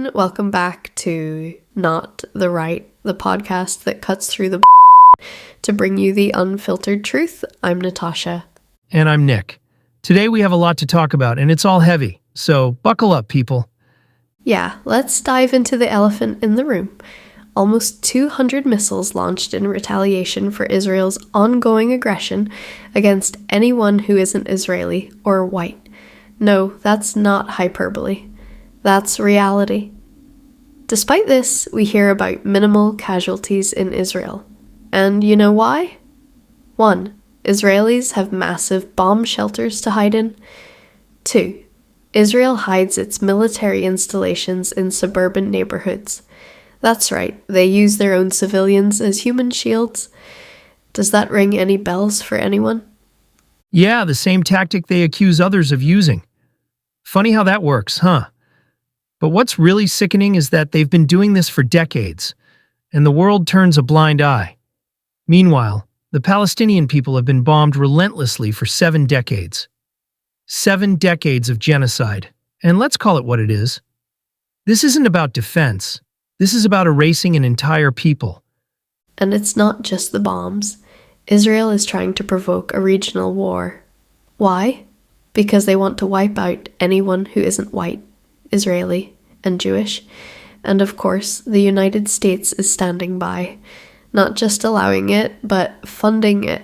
everyone. Welcome back to Not the Right, the podcast that cuts through the to bring you the unfiltered truth. I'm Natasha. And I'm Nick. Today we have a lot to talk about, and it's all heavy, so buckle up, people. Yeah, let's dive into the elephant in the room. Almost 200 missiles launched in retaliation for Israel's ongoing aggression against anyone who isn't Israeli or white. No, that's not hyperbole. That's reality. Despite this, we hear about minimal casualties in Israel. And you know why? 1. Israelis have massive bomb shelters to hide in. 2. Israel hides its military installations in suburban neighborhoods. That's right, they use their own civilians as human shields. Does that ring any bells for anyone? Yeah, the same tactic they accuse others of using. Funny how that works, huh? But what's really sickening is that they've been doing this for decades, and the world turns a blind eye. Meanwhile, the Palestinian people have been bombed relentlessly for 7 decades. 7 decades of genocide. And let's call it what it is. This isn't about defense. This is about erasing an entire people. And it's not just the bombs. Israel is trying to provoke a regional war. Why? Because they want to wipe out anyone who isn't white, Israeli, and Jewish. And of course, the United States is standing by, not just allowing it, but funding it.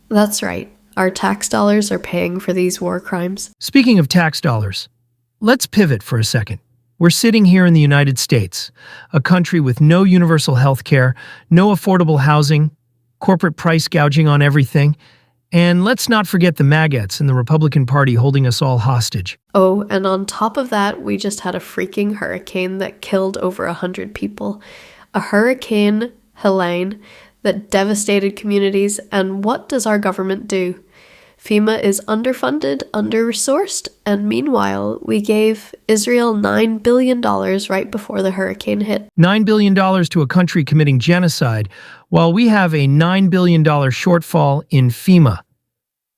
That's right, our tax dollars are paying for these war crimes. Speaking of tax dollars, let's pivot for a second. We're sitting here in the United States, a country with no universal health care, no affordable housing, corporate price gouging on everything, and let's not forget the maggots in the Republican Party holding us all hostage. Oh, and on top of that, we just had a freaking hurricane that killed over 100 people. A hurricane, Helene, that devastated communities, and what does our government do? FEMA is underfunded, under-resourced, and meanwhile, we gave Israel $9 billion right before the hurricane hit. $9 billion to a country committing genocide, while we have a $9 billion shortfall in FEMA,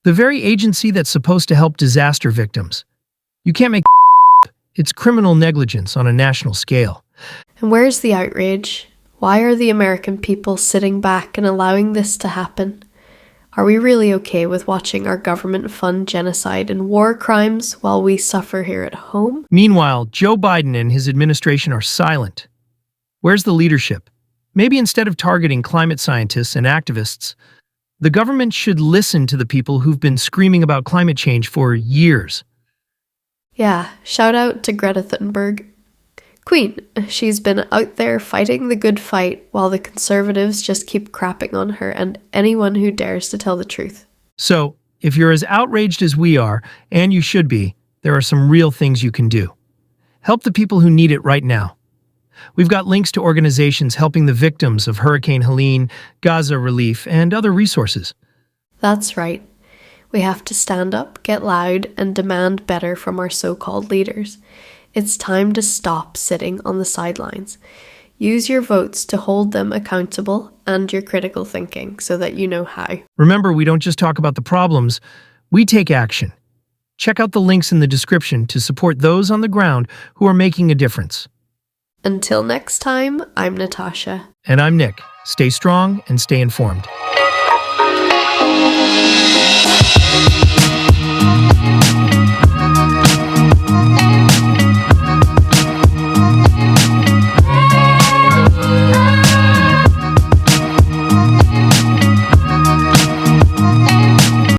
the very agency that's supposed to help disaster victims. You can't make it's criminal negligence on a national scale. And where's the outrage? Why are the American people sitting back and allowing this to happen? Are we really okay with watching our government fund genocide and war crimes while we suffer here at home? Meanwhile, Joe Biden and his administration are silent. Where's the leadership? Maybe instead of targeting climate scientists and activists, the government should listen to the people who've been screaming about climate change for years. Yeah, shout out to Greta Thunberg. Queen, she's been out there fighting the good fight while the conservatives just keep crapping on her and anyone who dares to tell the truth. So, if you're as outraged as we are, and you should be, there are some real things you can do. Help the people who need it right now. We've got links to organizations helping the victims of Hurricane Helene, Gaza relief, and other resources. That's right. We have to stand up, get loud, and demand better from our so-called leaders. It's time to stop sitting on the sidelines. Use your votes to hold them accountable and your critical thinking so that you know how. Remember, we don't just talk about the problems, we take action. Check out the links in the description to support those on the ground who are making a difference. Until next time, I'm Natasha. And I'm Nick. Stay strong and stay informed.